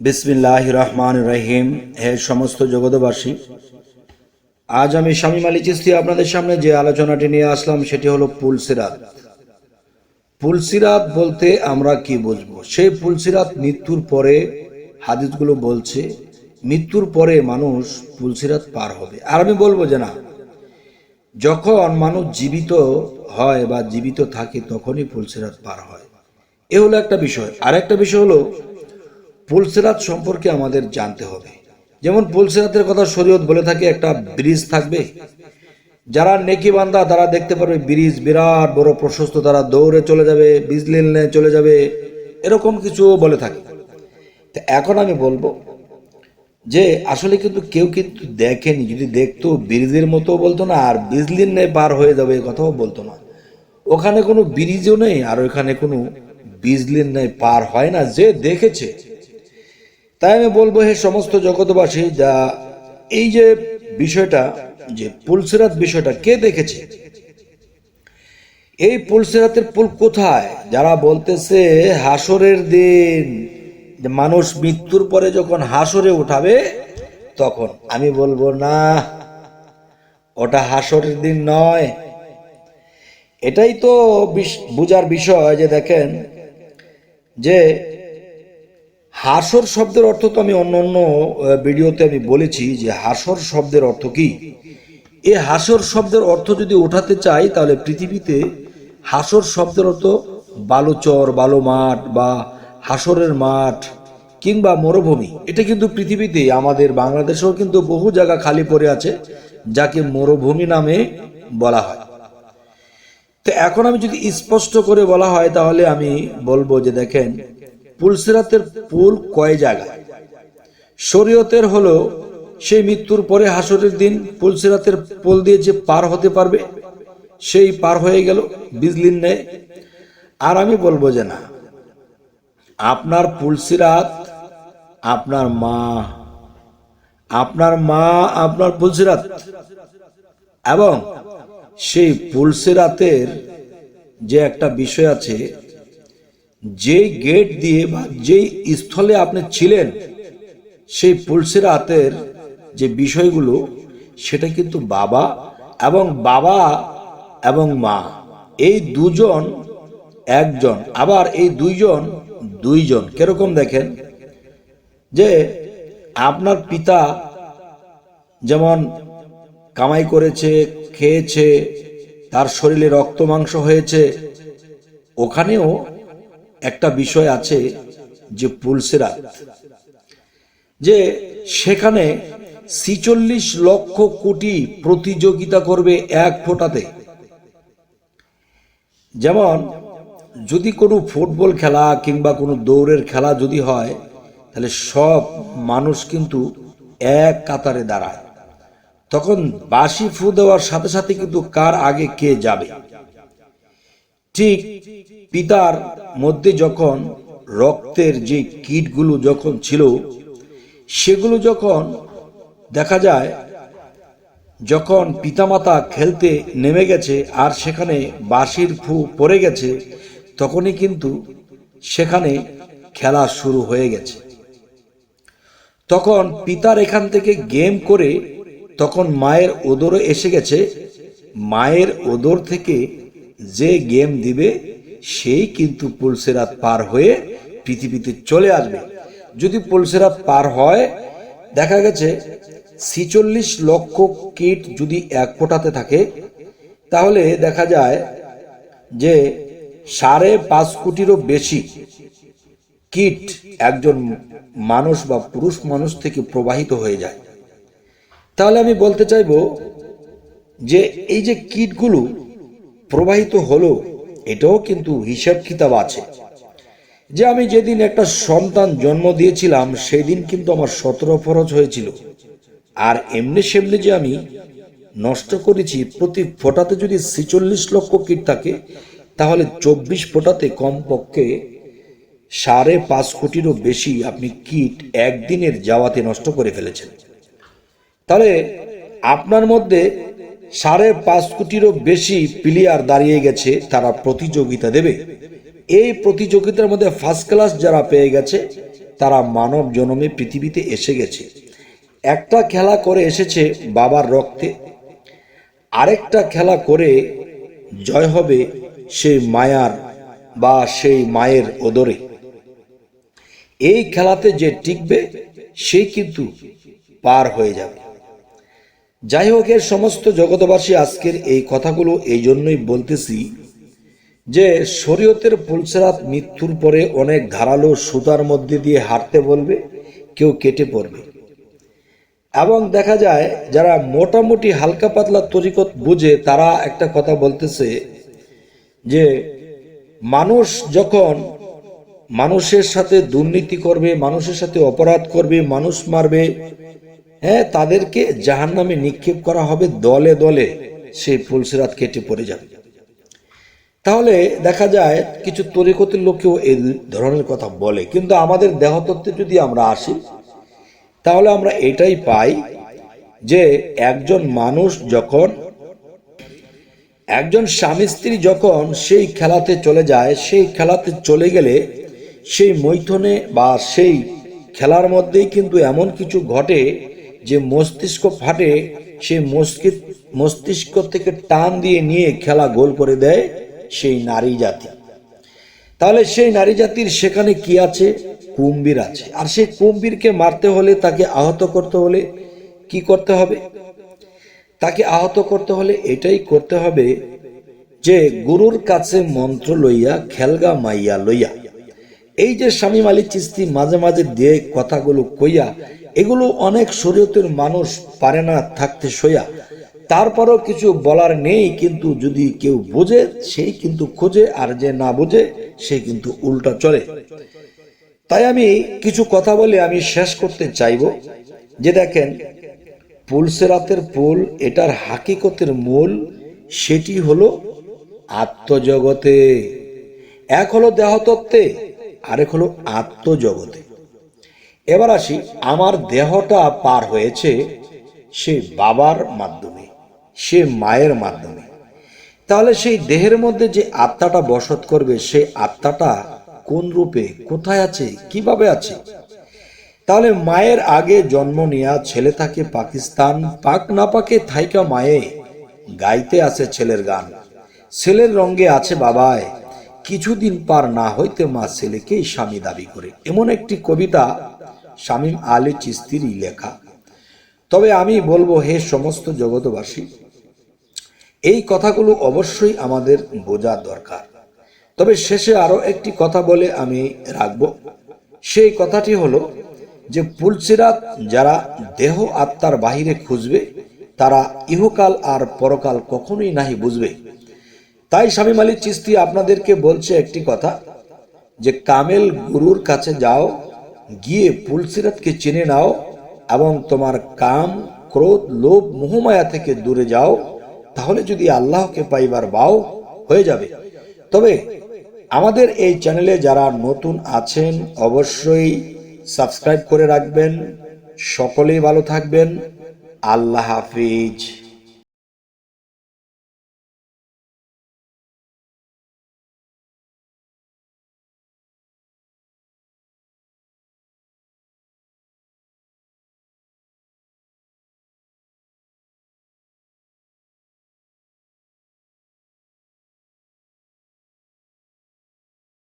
বিসমিল্লাহির রহমানির রহিম। হে সমস্ত জগতবাসী, আজ আমি শামীম আলী চিশতি আপনাদের সামনে যে আলোচনাটি নিয়ে আসলাম সেটি হলো পুলসিরাত। পুলসিরাত বলতে আমরা কি বুঝবো? সেই পুলসিরাত মৃত্যুর পরে হাদিসগুলো বলছে মৃত্যুর পরে মানুষ পুলসিরাত পার হবে। আর আমি বলবো যে না, যখন মানুষ জীবিত হয় বা জীবিত থাকে তখনই পুলসিরাত পার হয়। এ হলো একটা বিষয়। আর একটা বিষয় হলো পুলসিরাত সম্পর্কে আমাদের জানতে হবে। যেমন পুলসিরাতের কথা শরীয়ত বলে থাকে একটা ব্রিজ থাকবে, যারা নেকি বান্দা তারা দেখতে পারবে ব্রিজ বিরাট বড় প্রশস্ত, তারা দৌড়ে চলে যাবে, বিজলি নিয়ে চলে যাবে, এরকম কিছু বলে থাকে। তো এখন আমি বলবো যে আসলে কিন্তু কেউ কিন্তু দেখেনি, যদি দেখতো ব্রিজের মতো বলতো না, আর বিজলি নিয়ে পার হয়ে যাবে এ কথাও বলতো না। ওখানে কোনো ব্রিজও নেই আর ওখানে কোনো বিজলির নেই, পার হয় না, যে দেখেছে। তাই আমি বলবো হে সমস্ত জগতবাসী, যা এই যে বিষয়টা, যে পুলসিরাত বিষয়টা কে দেখেছে, এই পুলসিরাতের পুল কোথায়? যারা বলতেছে হাসরের দিন, যে মানুষ মৃত্যুর পরে যখন হাসরে উঠাবে তখন, আমি বলবো না, ওটা হাসরের দিন নয়। এটাই তো বুঝার বিষয় যে দেখেন, যে হাসর শব্দের অর্থ তো আমি অন্য অন্য ভিডিওতে আমি বলেছি যে হাসর শব্দের অর্থ কি। এই হাসর শব্দের অর্থ যদি ওঠাতে চাই তাহলে পৃথিবীতে হাসর শব্দের অর্থ বালুচর, বালু মাঠ বা হাসরের মাঠ কিংবা মরুভূমি। এটা কিন্তু পৃথিবীতে আমাদের বাংলাদেশেও কিন্তু বহু জায়গা খালি পড়ে আছে যাকে মরুভূমি নামে বলা হয়। তো এখন আমি যদি স্পষ্ট করে বলা হয় তাহলে আমি বলবো যে দেখেন, পুলসিরাতের পুল কয় জায়গায়? শরীয়তের হলো সেই মৃত্যুর পরে হাসরের দিন পুলসিরাতের পুল দিয়ে যে পার হতে পারবে সেই পার হয়ে গেল বিজলির ন্যায়। আর আমি বলবো যে না, আপনার পুলসিরাত আপনার মা, আপনার মা আপনার পুলসিরাত, এবং সেই পুলসিরাতের যে একটা বিষয় আছে, যে গেট দিয়ে বা যেই স্থলে আপনি ছিলেন, সেই পুলসিরাতের যে বিষয়গুলো সেটা কিন্তু বাবা এবং মা, এই দুজন একজন, আবার এই দুইজন দুইজন। কিরকম দেখেন, যে আপনার পিতা যেমন কামাই করেছে, খেয়েছে, তার শরীরে রক্ত মাংস হয়েছে, ওখানেও একটা বিষয় আছে যে পুলসিরাত, যে সেখানে ৪৬ লক্ষ কোটি প্রতিযোগিতা করবে এক ফোঁটাতে। যেমন যদি কোনো ফুটবল খেলা কিংবা কোনো দৌড়ের খেলা যদি হয়, তাহলে সব মানুষ কিন্তু এক কাতারে দাঁড়ায়, তখন বাঁশি ফু দেওয়ার সাথে সাথে কিন্তু কার আগে কে যাবে। ঠিক পিতার মধ্যে যখন রক্তের যে কীটগুলো যখন ছিল, সেগুলো যখন দেখা যায়, যখন পিতামাতা খেলতে নেমে গেছে আর সেখানে বাঁশির ফু পড়ে গেছে, তখনই কিন্তু সেখানে খেলা শুরু হয়ে গেছে। তখন পিতার এখান থেকে গেম করে তখন মায়ের ওদরে এসে গেছে, মায়ের ওদর থেকে যে গেম দিবে সেই কিন্তু পুলসিরাত পার হয়ে পৃথিবীতে চলে আসবে। যদি পুলসিরাত পার হয়, দেখা গেছে ৪৬ লক্ষ কীট যদি এক ফোঁটাতে থাকে, তাহলে দেখা যায় যে ৫.৫ কোটিরও বেশি কীট একজন মানুষ বা পুরুষ মানুষ থেকে প্রবাহিত হয়ে যায়। তাহলে আমি বলতে চাইব যে এই যে কীটগুলো প্রবাহিত হলো, এটাও কিন্তু হিসাব কিতাব আছে। যে আমি যেদিন একটা সন্তান জন্ম দিয়েছিলাম সেই দিন কিন্তু আমার ১৭ ফরজ হয়েছিল, আর এমনি সেমনি যে আমি নষ্ট করেছি, প্রতি ফোঁটাতে যদি ৪৬ লক্ষ কীট থাকে, তাহলে ২৪ ফোঁটাতে কমপক্ষে ৫.৫ কোটিরও বেশি আপনি কীট একদিনের যাওয়াতে নষ্ট করে ফেলেছেন। তাহলে আপনার মধ্যে ৫.৫ কোটিরও বেশি প্লেয়ার দাঁড়িয়ে গেছে, তারা প্রতিযোগিতা দেবে। এই প্রতিযোগিতার মধ্যে ফার্স্ট ক্লাস যারা পেয়ে গেছে তারা মানব জন্মে পৃথিবীতে এসে গেছে। একটা খেলা করে এসেছে বাবার রক্তে, আরেকটা খেলা করে জয় হবে সেই মায়ার বা সেই মায়ের ওদরে। এই খেলাতে যে টিকবে সেই কিন্তু পার হয়ে যাবে। যাই হোক, এর সমস্ত জগতবাসী আজকের এই কথাগুলো এই জন্যই বলতেছি যে শরীয়তের পুলসেরাত মৃত্যুর পরে অনেক ধারালো সুতার মধ্যে দিয়ে হাঁটতে বলবে, কেউ কেটে পড়বে। এবং দেখা যায় যারা মোটামুটি হালকা পাতলা তরিকত বুঝে তারা একটা কথা বলতেছে যে মানুষ যখন মানুষের সাথে দুর্নীতি করবে, মানুষের সাথে অপরাধ করবে, মানুষ মারবে, হ্যাঁ, তাদেরকে জাহান্নামে নিক্ষেপ করা হবে দলে দলে, সেই পুলসিরাত কেটে পড়ে যাবে। তাহলে দেখা যায় কিছু তরিকতের লোকেও এই ধরনের কথা বলে, কিন্তু আমাদের দেহতত্ত্বে যদি আমরা আসি তাহলে আমরা এটাই পাই যে একজন মানুষ যখন, একজন স্বামী স্ত্রী যখন সেই খেলাতে চলে যায়, সেই খেলাতে চলে গেলে সেই মৈথনে বা সেই খেলার মধ্যেই কিন্তু এমন কিছু ঘটে যে মস্তিষ্ক ফাটে, সেই মস্তিষ্ক থেকে টান দিয়ে নিয়ে খেলা গোল করে দেয় সেই নারী জাতি। তাহলে সেই নারী জাতির সেখানে কি আছে? কুম্ভীর আছে। আর সেই কুম্ভীরকে মারতে হলে, তাকে আহত করতে হলে কি করতে হবে? তাকে আহত করতে হলে এটাই করতে হবে যে গুরুর কাছে মন্ত্র লইয়া খেলগা মাইয়া লইয়া। এই যে শামীম আলী চিশতি মাঝে মাঝে দিয়ে কথাগুলো কইয়া, এগুলো অনেক শরীয়তের মানুষ পারে না থাকতে সইয়া, তারপরও কিছু বলার নেই, কিন্তু যদি কেউ বোঝে সেই কিন্তু খোঁজে, আর যে না বোঝে সে কিন্তু উল্টা চলে। তাই আমি কিছু কথা বলে আমি শেষ করতে চাইব যে দেখেন, পুলসেরাতের পুল, এটার হাকিকতের মূল সেটি হলো আত্মজগতে। এক হলো দেহতত্ত্বে, আরেক হলো আত্মজগতে। এবার আসি, আমার দেহটা পার হয়েছে সে বাবার মাধ্যমে, সে মায়ের মাধ্যমে। তাহলে সেই দেহের মধ্যে যে আত্মাটা বসত করবে, সেই আত্মাটা কোন রূপে, কোথায় আছে, কিভাবে আছে? তাহলে মায়ের আগে জন্ম নেয়া ছেলে থাকে পাকিস্তান, পাক না পাকে থাইকা মায়ে গাইতে আছে ছেলের গান, ছেলের রঙ্গে আছে বাবায়, কিছুদিন পার না হইতে মা ছেলেকেই স্বামী দাবি করে। এমন একটি কবিতা শামীম আলী চিশতিরই লেখা। তবে আমি বলবো, হে সমস্ত জগতবাসী, এই কথাগুলো অবশ্যই আমাদের বোঝা দরকার। তবে শেষে আরো একটি কথা বলে আমি রাখবো। সেই কথাটি হলো যে পুলসিরাত যারা দেহ আত্মার বাহিরে খুঁজবে, তারা ইহকাল আর পরকাল কখনোই নাহি বুঝবে। তাই শামীম আলী চিশতি আপনাদেরকে বলছে একটি কথা, যে কামেল গুরুর কাছে যাও, গিয়ে পুলসিরাতকে চিনে নাও, এবং তোমার কাম, ক্রোধ, লোভ, মোহমায়া থেকে দূরে যাও। তাহলে যদি আল্লাহকে পাইবার বাও হয়ে যাবে। তবে আমাদের এই চ্যানেলে যারা নতুন আছেন অবশ্যই সাবস্ক্রাইব করে রাখবেন। সকলেই ভালো থাকবেন। আল্লাহ হাফিজ।